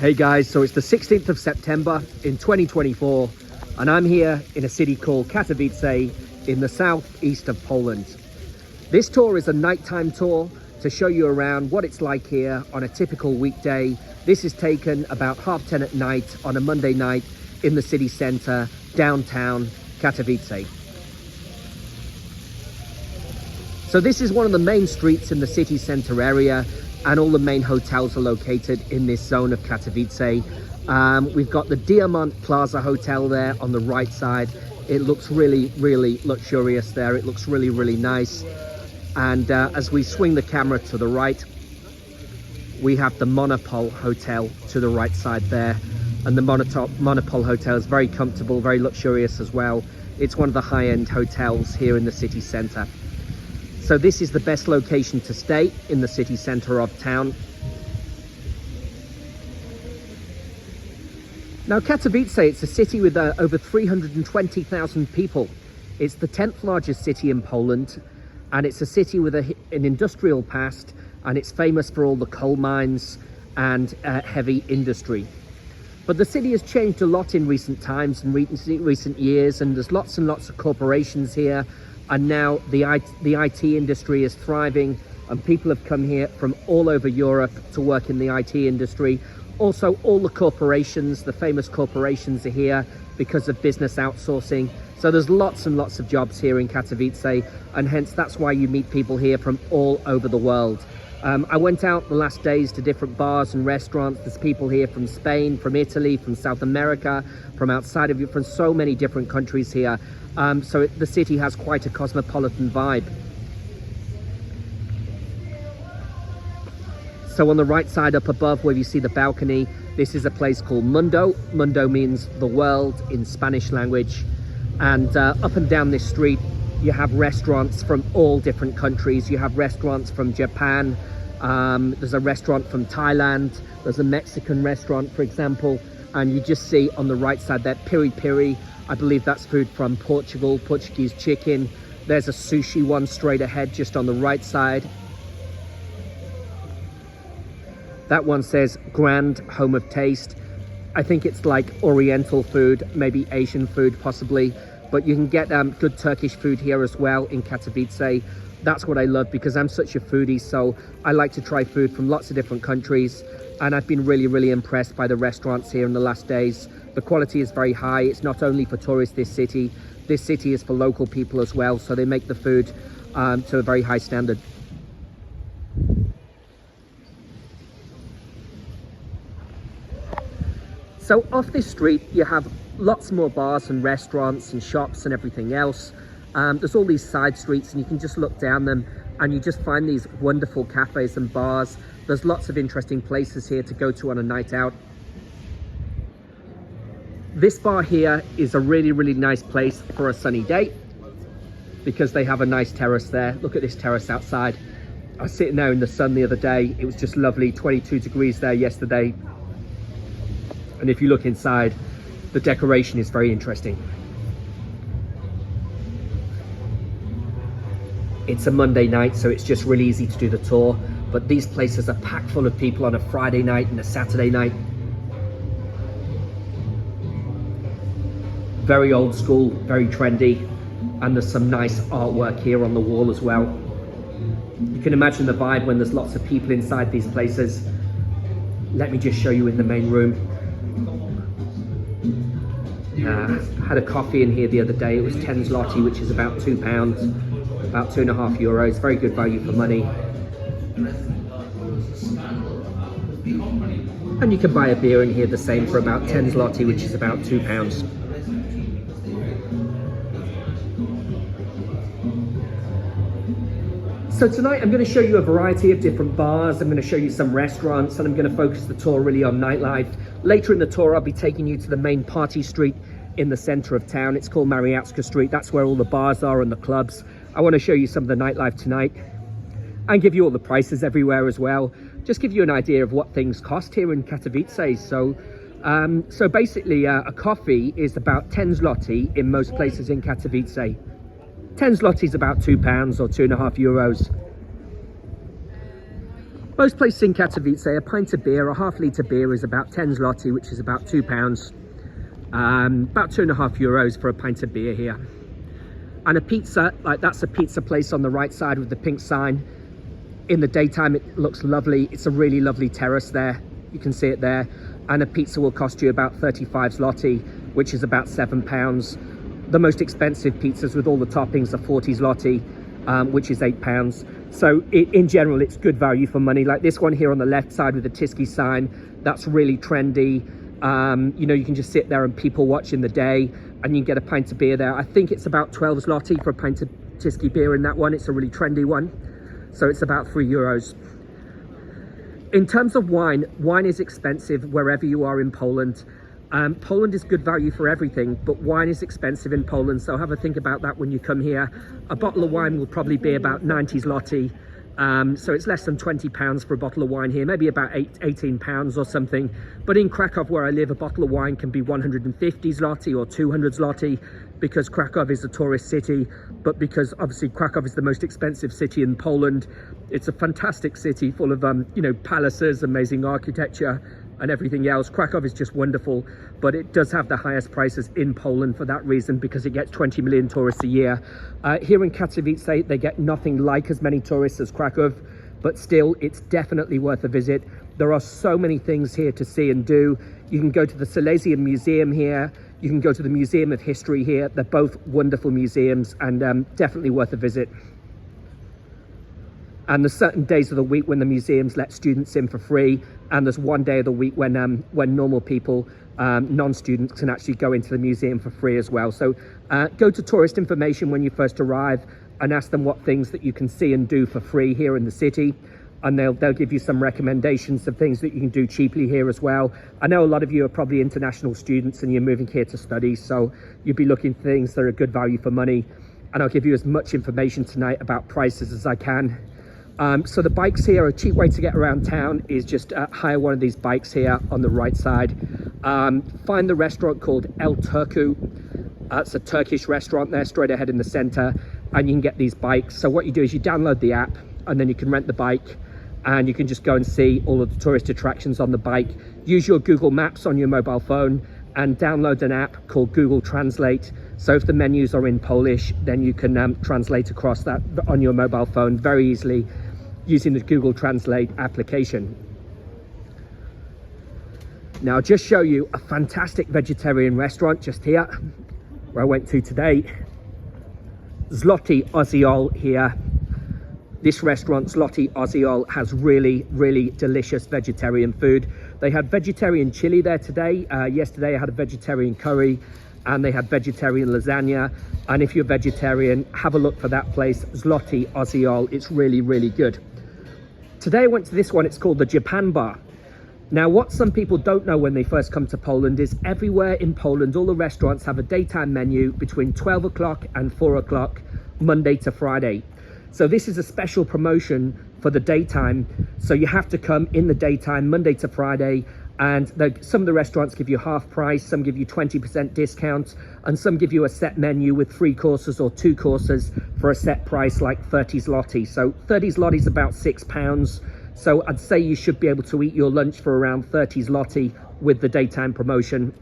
Hey guys, so it's the 16th of September in 2024 and I'm here in a city called Katowice in the southeast of Poland. This tour is a nighttime tour to show you around what it's like here on a typical weekday. This is taken about 10:30 at night on a Monday night in the city centre, downtown Katowice. So this is one of the main streets in the city centre area, and all the main hotels are located in this zone of Katowice. We've got the Diamond Plaza Hotel there on the right side. It looks really luxurious there. It looks really nice. And as we swing the camera to the right, we have the Monopol Hotel to the right side there. And the Monopol Hotel is very comfortable, very luxurious as well. It's one of the high-end hotels here in the city centre. So this is the best location to stay in the city centre of town. Now Katowice, it's a city with over 320,000 people. It's the 10th largest city in Poland, and it's a city with an industrial past, and it's famous for all the coal mines and heavy industry. But the city has changed a lot in recent times and recent years, and there's lots and lots of corporations here. And now the IT industry is thriving, and people have come here from all over Europe to work in the IT industry. Also, all the corporations, the famous corporations, are here because of business outsourcing. So there's lots and lots of jobs here in Katowice, and hence that's why you meet people here from all over the world. I went out the last days to different bars and restaurants. There's people here from Spain, from Italy, from South America, from outside of it, from so many different countries here. So the city has quite a cosmopolitan vibe. So on the right side up above where you see the balcony, this is a place called Mundo. Mundo means the world in Spanish language. And up and down this street, you have restaurants from all different countries. You have restaurants from Japan. There's a restaurant from Thailand. There's a Mexican restaurant, for example. And you just see on the right side there, piri piri. I believe that's food from Portugal, Portuguese chicken. There's a sushi one straight ahead, just on the right side. That one says Grand Home of Taste. I think it's like Oriental food, maybe Asian food possibly. But you can get good Turkish food here as well in Katowice. That's what I love, because I'm such a foodie, so I like to try food from lots of different countries. And I've been really impressed by the restaurants here in the last days. The quality is very high. It's not only for tourists, this city is for local people as well, so they make the food to a very high standard. So off this street you have lots more bars and restaurants and shops and everything else. There's all these side streets, and you can just look down them and you just find these wonderful cafes and bars. There's lots of interesting places here to go to on a night out. This bar here is a really nice place for a sunny day, because they have a nice terrace there. Look at this terrace outside. I was sitting there in the sun the other day. It was just lovely, 22 degrees there yesterday. And if you look inside, the decoration is very interesting. It's a Monday night, so it's just really easy to do the tour. But these places are packed full of people on a Friday night and a Saturday night. Very old school, very trendy. And there's some nice artwork here on the wall as well. You can imagine the vibe when there's lots of people inside these places. Let me just show you in the main room. Had a coffee in here the other day. It was 10 zloty, which is about £2, about €2.50. Very good value for money. And you can buy a beer in here the same for about 10 zloty, which is about £2. So tonight I'm going to show you a variety of different bars. I'm going to show you some restaurants, and I'm going to focus the tour really on nightlife. Later in the tour I'll be taking you to the main party street in the center of town. It's called Mariacka Street. That's where all the bars are and the clubs. I want to show you some of the nightlife tonight and give you all the prices everywhere as well. Just give you an idea of what things cost here in Katowice. So basically a coffee is about 10 zloty in most places in Katowice. 10 zloty is about £2 or €2.50. Most places in Katowice, a pint of beer, a half-litre beer is about 10 zloty, which is about £2. About €2.50 for a pint of beer here. And a pizza, like that's a pizza place on the right side with the pink sign. In the daytime, it looks lovely. It's a really lovely terrace there. You can see it there. And a pizza will cost you about 35 zloty, which is about £7. The most expensive pizzas with all the toppings are 40 zloty, which is £8. So in general, it's good value for money. Like this one here on the left side with the Tiski sign, that's really trendy. You know, you can just sit there and people watch in the day, and you can get a pint of beer there. I think it's about 12 zloty for a pint of Tiski beer in that one. It's a really trendy one. So it's about €3. In terms of wine, wine is expensive wherever you are in Poland. Poland is good value for everything, but wine is expensive in Poland, so have a think about that when you come here. A bottle of wine will probably be about 90 zloty, so it's less than £20 for a bottle of wine here, maybe about £18 or something. But in Krakow, where I live, a bottle of wine can be 150 zloty or 200 zloty, because Krakow is a tourist city, but because obviously Krakow is the most expensive city in Poland. It's a fantastic city full of you know, palaces, amazing architecture and everything else. Krakow is just wonderful, but it does have the highest prices in Poland for that reason, because it gets 20 million tourists a year. Here in Katowice, they get nothing like as many tourists as Krakow, but still, it's definitely worth a visit. There are so many things here to see and do. You can go to the Silesian Museum here. You can go to the Museum of History here. They're both wonderful museums and definitely worth a visit. And there's certain days of the week when the museums let students in for free, and there's one day of the week when normal people, non-students, can actually go into the museum for free as well. So go to tourist information when you first arrive and ask them what things that you can see and do for free here in the city, and they'll give you some recommendations of things that you can do cheaply here as well. I know a lot of you are probably international students and you're moving here to study, so you'll be looking for things that are good value for money, and I'll give you as much information tonight about prices as I can. So the bikes here, a cheap way to get around town is just hire one of these bikes here on the right side. Find the restaurant called El Turku. It's a Turkish restaurant there straight ahead in the center, and you can get these bikes. So what you do is you download the app, and then you can rent the bike, and you can just go and see all of the tourist attractions on the bike. Use your Google Maps on your mobile phone and download an app called Google Translate. So if the menus are in Polish, then you can translate across that on your mobile phone very easily using the Google Translate application. Now I'll just show you a fantastic vegetarian restaurant just here, where I went to today. Zloty Oziol here. This restaurant, Zloty Oziol, has really, really delicious vegetarian food. They had vegetarian chili there today. Yesterday I had a vegetarian curry, and they had vegetarian lasagna. And if you're vegetarian, have a look for that place, Zloty Oziol. It's really, really good. Today I went to this one. It's called the Japan Bar. Now, what some people don't know when they first come to Poland is everywhere in Poland, all the restaurants have a daytime menu between 12 o'clock and 4 o'clock, Monday to Friday. So this is a special promotion for the daytime. So you have to come in the daytime, Monday to Friday. And some of the restaurants give you half price, some give you 20% discount, and some give you a set menu with 3 courses or 2 courses for a set price, like 30 zloty. So 30 zloty is about £6. So I'd say you should be able to eat your lunch for around 30 zloty with the daytime promotion.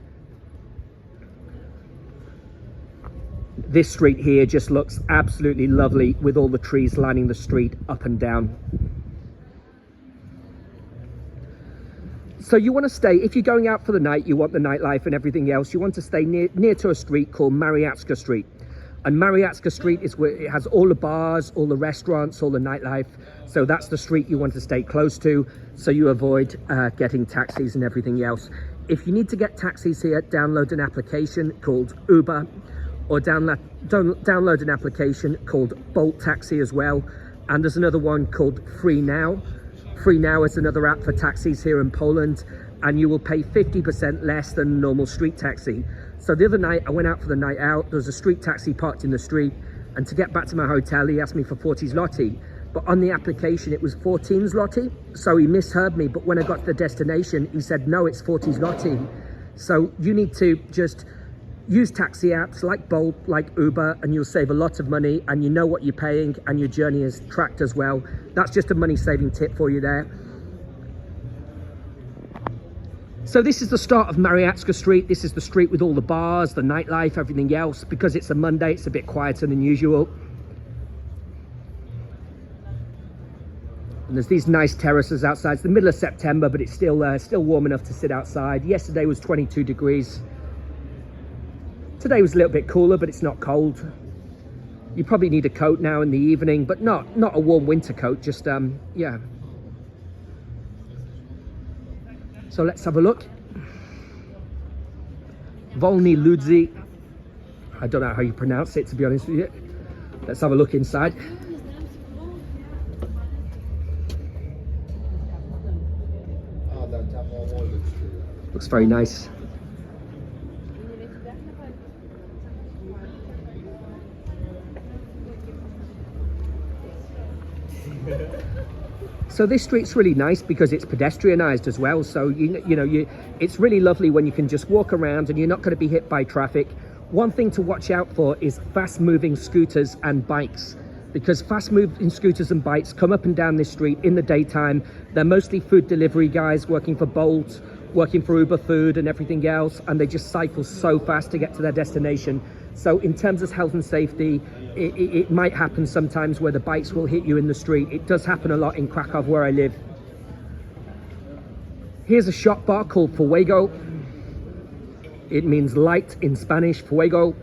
This street here just looks absolutely lovely with all the trees lining the street up and down. So you want to stay, if you're going out for the night, you want the nightlife and everything else, you want to stay near to a street called Mariacka Street. And Mariacka Street is where it has all the bars, all the restaurants, all the nightlife. So that's the street you want to stay close to, so you avoid getting taxis and everything else. If you need to get taxis here, download an application called Uber, or download an application called Bolt Taxi as well. And there's another one called Free Now. Free Now is another app for taxis here in Poland, and you will pay 50% less than a normal street taxi. So the other night I went out for the night out, there was a street taxi parked in the street, and to get back to my hotel he asked me for 40 zloty, but on the application it was 14 zloty, so he misheard me. But when I got to the destination he said no, it's 40 zloty. So you need to just use taxi apps like Bolt, like Uber, and you'll save a lot of money, and you know what you're paying, and your journey is tracked as well. That's just a money saving tip for you there. So this is the start of Mariacka Street. This is the street with all the bars, the nightlife, everything else. Because it's a Monday, it's a bit quieter than usual. And there's these nice terraces outside. It's the middle of September, but it's still warm enough to sit outside. Yesterday was 22 degrees. Today was a little bit cooler, but it's not cold. You probably need a coat now in the evening, but not a warm winter coat, just, yeah. So let's have a look. Volny Ludzi. I don't know how you pronounce it, to be honest with you. Let's have a look inside. Looks very nice. So this street's really nice because it's pedestrianised as well. So it's really lovely when you can just walk around and you're not going to be hit by traffic. One thing to watch out for is fast-moving scooters and bikes, because fast-moving scooters and bikes come up and down this street in the daytime. They're mostly food delivery guys working for Bolt, working for Uber Food and everything else, and they just cycle so fast to get to their destination. So in terms of health and safety, it might happen sometimes where the bikes will hit you in the street. It does happen a lot in Krakow, where I live. Here's a shop bar called Fuego. It means light in Spanish, Fuego.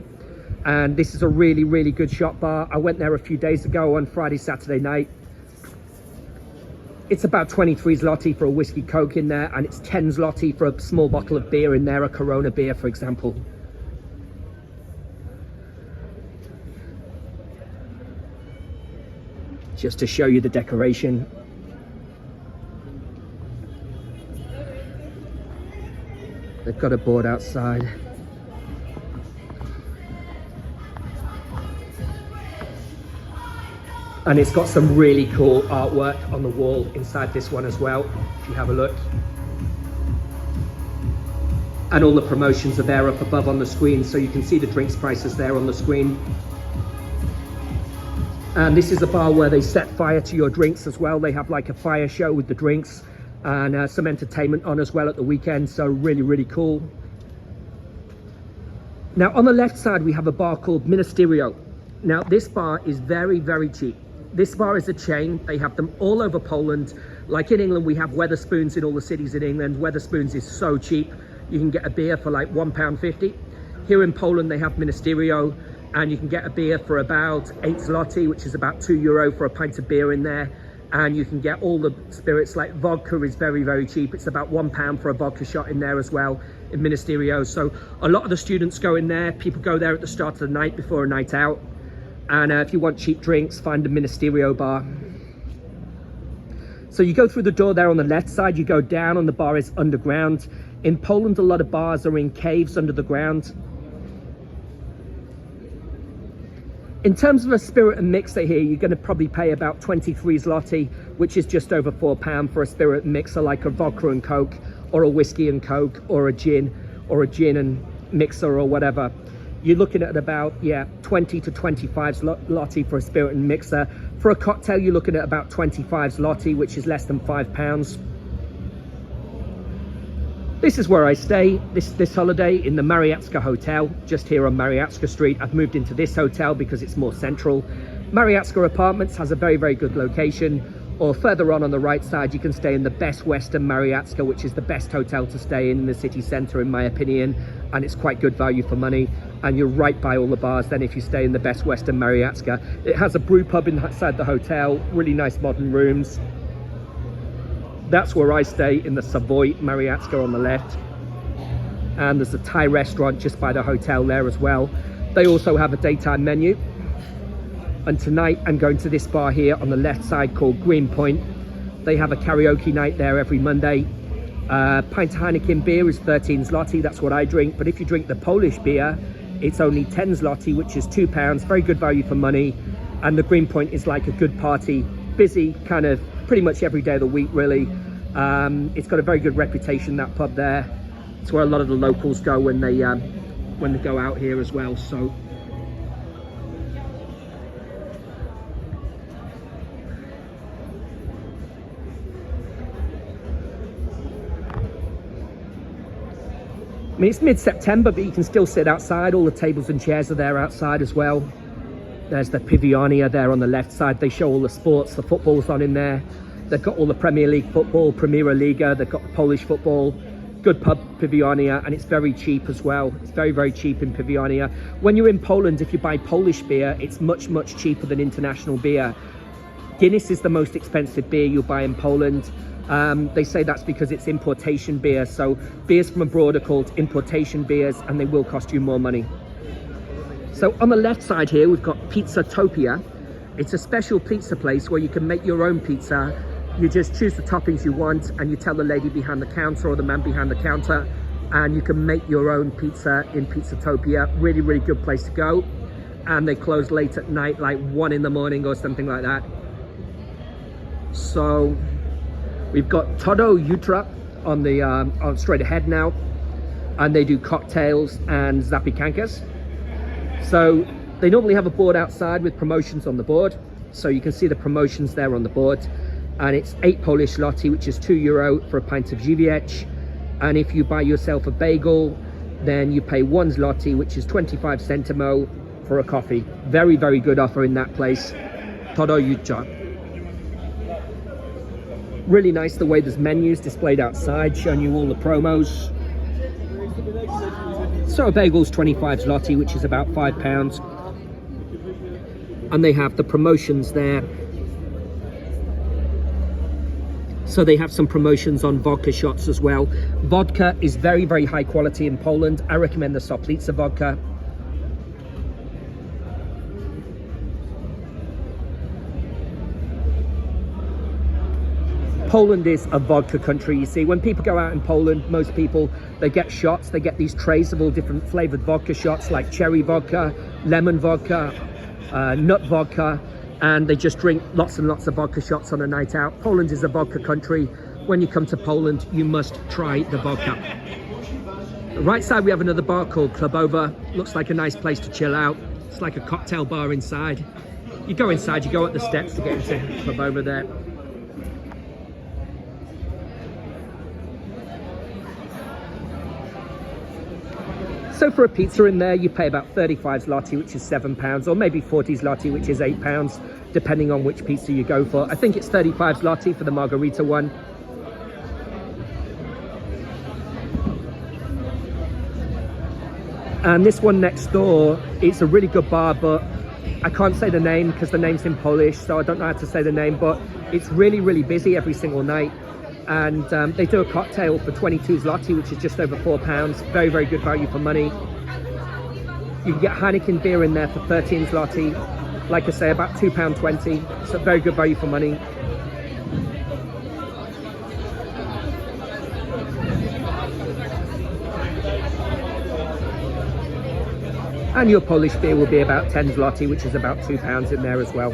And this is a really, really good shop bar. I went there a few days ago on Friday, Saturday night. It's about 23 zloty for a whiskey coke in there, and it's 10 zloty for a small bottle of beer in there, a Corona beer, for example. Just to show you the decoration. They've got a board outside. And it's got some really cool artwork on the wall inside this one as well, if you have a look. And all the promotions are there up above on the screen, so you can see the drinks prices there on the screen. And this is a bar where they set fire to your drinks as well. They have like a fire show with the drinks and some entertainment on as well at the weekend. So really, really cool. Now on the left side, we have a bar called Ministerio. Now this bar is very, very cheap. This bar is a chain. They have them all over Poland. Like in England, we have Wetherspoons in all the cities in England. Wetherspoons is so cheap. You can get a beer for like £1.50. Here in Poland, they have Ministerio. And you can get a beer for about 8 zloty, which is about €2 for a pint of beer in there. And you can get all the spirits, like vodka is very, very cheap. It's about £1 for a vodka shot in there as well, in Ministerio. So a lot of the students go in there. People go there at the start of the night before a night out. And if you want cheap drinks, find a Ministerio bar. So you go through the door there on the left side, you go down and the bar is underground. In Poland, a lot of bars are in caves under the ground. In terms of a spirit and mixer here, you're going to probably pay about 23 zloty, which is just over £4 for a spirit and mixer, like a vodka and coke, or a whiskey and coke, or a gin and mixer, or whatever. You're looking at about, 20 to 25 zloty for a spirit and mixer. For a cocktail, you're looking at about 25 zloty, which is less than £5. This is where I stay this holiday, in the Mariacka Hotel, just here on Mariacka Street. I've moved into this hotel because it's more central. Mariacka Apartments has a very, very good location. Or further on the right side, you can stay in the Best Western Mariacka, which is the best hotel to stay in the city centre, in my opinion. And it's quite good value for money. And you're right by all the bars then if you stay in the Best Western Mariacka. It has a brew pub inside the hotel, really nice modern rooms. That's where I stay, in the Savoy Mariacka on the left. And there's a Thai restaurant just by the hotel there as well. They also have a daytime menu. And tonight I'm going to this bar here on the left side called Green Point. They have a karaoke night there every Monday. Pint of Heineken beer is 13 zloty, that's what I drink. But if you drink the Polish beer, it's only 10 zloty, which is £2. Very good value for money. And the Green Point is like a good party, busy kind of pretty much every day of the week, really. It's got a very good reputation, that pub there. It's where a lot of the locals go when they go out here as well. So I mean, it's mid-September, but you can still sit outside. All the tables and chairs are there outside as well. There's the Pivonia there on the left side. They show all the sports. The football's on in there. They've got all the Premier League football, Primera Liga. They've got the Polish football. Good pub, Pivonia, and it's very cheap as well. It's very, very cheap in Pivonia. When you're in Poland, if you buy Polish beer, it's much, much cheaper than international beer. Guinness is the most expensive beer you'll buy in Poland. They say that's because it's importation beer. So beers from abroad are called importation beers, and they will cost you more money. So on the left side here, we've got Pizzatopia. It's a special pizza place where you can make your own pizza. You just choose the toppings you want, and you tell the lady behind the counter or the man behind the counter, and you can make your own pizza in Pizzatopia. Really, really good place to go. And they close late at night, like 1 in the morning or something like that. So we've got Todo Jutra on the on straight ahead now, and they do cocktails and zapikankas. So they normally have a board outside with promotions on the board, so you can see the promotions there on the board. And it's 8 Polish zloty, which is €2 for a pint of żywiec. And if you buy yourself a bagel, then you pay 1 zloty, which is 25 centimo for a coffee. Very, very good offer in that place. Todo Jutra. Really nice the way there's menus displayed outside, showing you all the promos. So a bagel's 25 zloty, which is about £5. And they have the promotions there. So they have some promotions on vodka shots as well. Vodka is very, very high quality in Poland. I recommend the Soplica vodka. Poland is a vodka country, you see. When people go out in Poland, most people, they get shots. They get these trays of all different flavored vodka shots, like cherry vodka, lemon vodka, nut vodka, and they just drink lots and lots of vodka shots on a night out. Poland is a vodka country. When you come to Poland, you must try the vodka. The right side, we have another bar called Klubowa. Looks like a nice place to chill out. It's like a cocktail bar inside. You go inside, you go up the steps to get into Klubowa there. So for a pizza in there, you pay about 35 zloty, which is £7, or maybe 40 zloty, which is £8, depending on which pizza you go for. I think it's 35 zloty for the margarita one. And this one next door, it's a really good bar, but I can't say the name because the name's in Polish, so I don't know how to say the name, but it's really, really busy every single night. And they do a cocktail for 22 zloty, which is just over £4. Very, very good value for money. You can get Heineken beer in there for 13 zloty. Like I say, about £2.20. So very good value for money. And your Polish beer will be about 10 zloty, which is about £2 in there as well.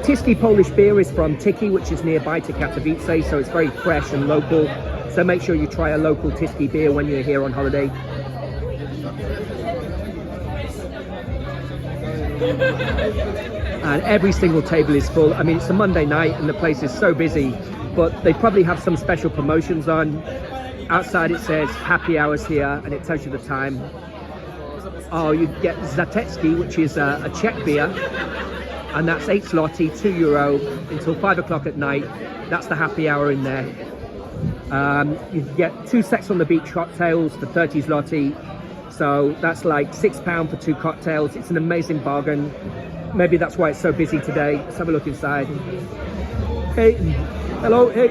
Tiski Polish beer is from Tiki, which is nearby to Katowice, so it's very fresh and local. So make sure you try a local Tiski beer when you're here on holiday. And every single table is full. I mean, it's a Monday night and the place is so busy, but they probably have some special promotions on. Outside it says happy hours here, and it tells you the time. Oh, you get Zatecki, which is a Czech beer. And that's 8 zloty, €2 until 5 o'clock at night. That's the happy hour in there. You get 2 Sex on the Beach cocktails for 30 zloty. So that's like £6 for 2 cocktails. It's an amazing bargain. Maybe that's why it's so busy today. Let's have a look inside. Hey, hello, hey.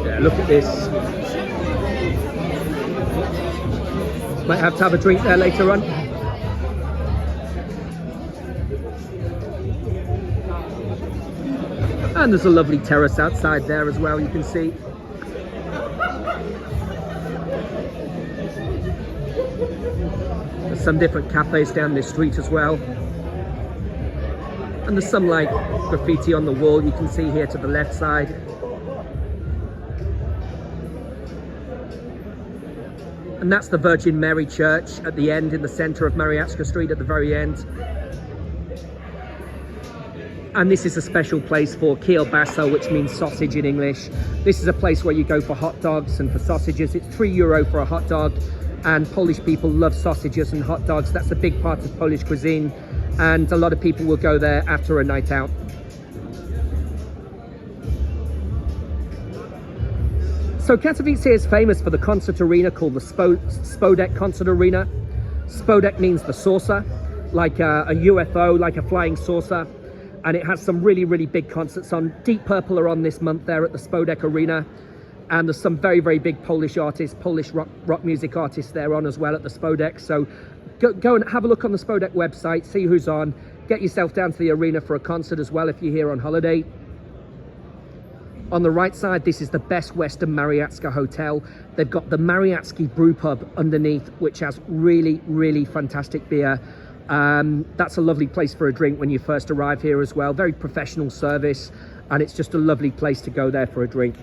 Yeah, look at this. Might have to have a drink there later on. And there's a lovely terrace outside there as well, you can see. There's some different cafes down this street as well. And there's some like graffiti on the wall you can see here to the left side. And that's the Virgin Mary Church at the end, in the centre of Mariacka Street at the very end. And this is a special place for kielbasa, which means sausage in English. This is a place where you go for hot dogs and for sausages. It's €3 for a hot dog, and Polish people love sausages and hot dogs. That's a big part of Polish cuisine, and a lot of people will go there after a night out. So Katowice is famous for the concert arena called the Spodek Concert Arena. Spodek means the saucer, like a UFO, like a flying saucer. And it has some really, really big concerts on. Deep Purple are on this month there at the Spodek Arena. And there's some very, very big Polish artists, Polish rock music artists there on as well at the Spodek. So go and have a look on the Spodek website, see who's on. Get yourself down to the arena for a concert as well if you're here on holiday. On the right side, this is the Best Western Mariacka Hotel. They've got the Mariacki Brew Pub underneath, which has really, really fantastic beer. That's a lovely place for a drink when you first arrive here as well. Very professional service, and it's just a lovely place to go there for a drink.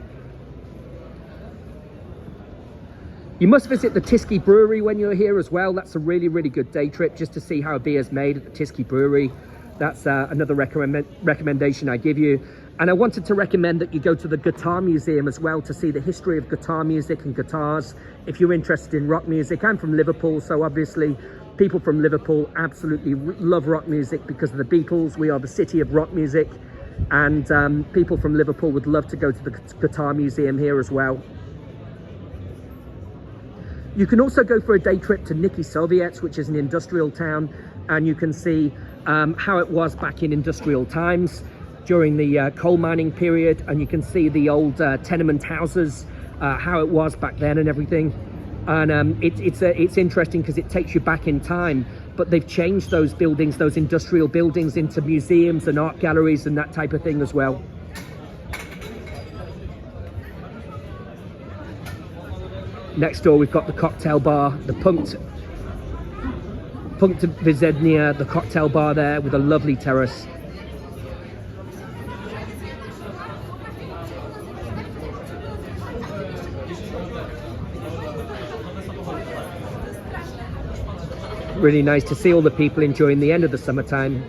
You must visit the Tiski Brewery when you're here as well. That's a really, really good day trip just to see how beer is made at the Tiski Brewery. That's another recommendation I give you. And I wanted to recommend that you go to the Guitar Museum as well to see the history of guitar music and guitars. If you're interested in rock music, I'm from Liverpool, so obviously people from Liverpool absolutely love rock music because of the Beatles. We are the city of rock music, and people from Liverpool would love to go to the Guitar Museum here as well. You can also go for a day trip to Niki Soviets, which is an industrial town, and you can see how it was back in industrial times during the coal mining period, and you can see the old tenement houses, how it was back then and everything. And it's interesting because it takes you back in time, but they've changed those buildings, those industrial buildings, into museums and art galleries and that type of thing as well. Next door we've got the cocktail bar, the Punkt Widzenia, the cocktail bar there with a lovely terrace. Really nice to see all the people enjoying the end of the summertime.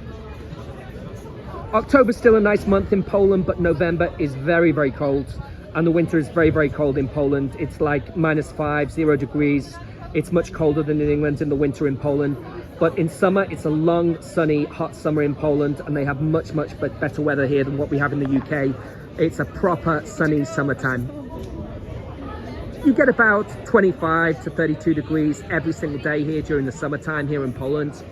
October's still a nice month in Poland, but November is very, very cold. And the winter is very, very cold in Poland. It's like -5, 0 degrees. It's much colder than in England in the winter in Poland. But in summer, it's a long, sunny, hot summer in Poland, and they have much, much better weather here than what we have in the UK. It's a proper sunny summertime. You get about 25 to 32 degrees every single day here during the summertime here in Poland.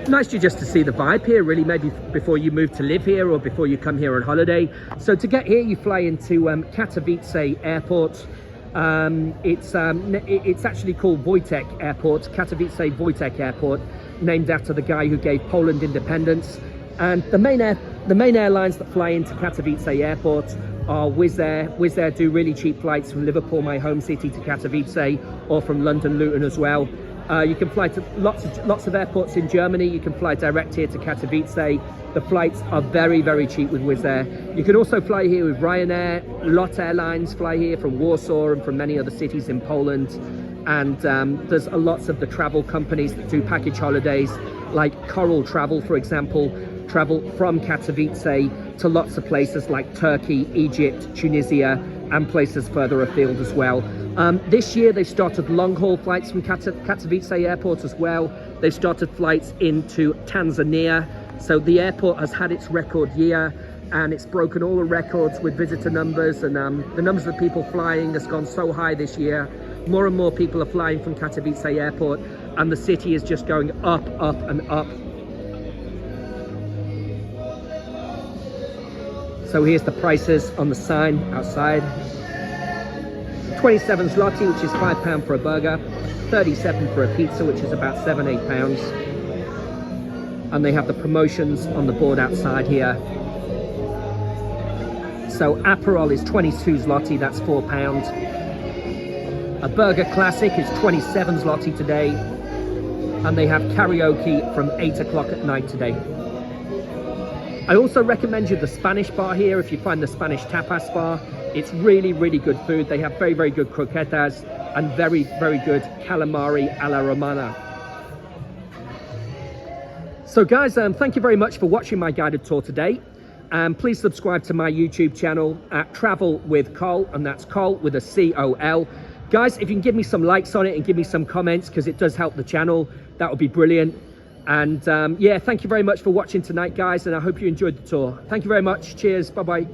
Nice just to see the vibe here, really, maybe before you move to live here or before you come here on holiday. So to get here, you fly into Katowice Airport. It's actually called Wojtek Airport, Katowice Wojtek Airport, named after the guy who gave Poland independence. And the main airlines that fly into Katowice Airport are Wizz Air. Wizz Air do really cheap flights from Liverpool, my home city, to Katowice, or from London Luton as well. You can fly to lots of airports in Germany. You can fly direct here to Katowice. The flights are very, very cheap with Wizz Air. You can also fly here with Ryanair. LOT Airlines fly here from Warsaw and from many other cities in Poland. And there's lots of the travel companies that do package holidays, like Coral Travel, for example, travel from Katowice to lots of places like Turkey, Egypt, Tunisia, and places further afield as well. This year they've started long-haul flights from Katowice Airport as well. They've started flights into Tanzania. So the airport has had its record year, and it's broken all the records with visitor numbers, and the numbers of people flying has gone so high this year. More and more people are flying from Katowice Airport, and the city is just going up, up and up. So here's the prices on the sign outside. 27 zloty, which is £5 for a burger, 37 for a pizza, which is about £7–8. And they have the promotions on the board outside here. So Aperol is 22 zloty, that's £4. A burger classic is 27 zloty today. and they have karaoke from 8 o'clock at night today. I also recommend you the Spanish bar here if you find the Spanish tapas bar. It's really, really good food. They have very, very good croquetas and very, very good calamari a la romana. So guys, thank you very much for watching my guided tour today. Please subscribe to my YouTube channel at Travel with Col, and that's Col with a C-O-L. Guys, if you can give me some likes on it and give me some comments, because it does help the channel, that would be brilliant. And yeah, thank you very much for watching tonight, guys, and I hope you enjoyed the tour. Thank you very much. Cheers. Bye-bye.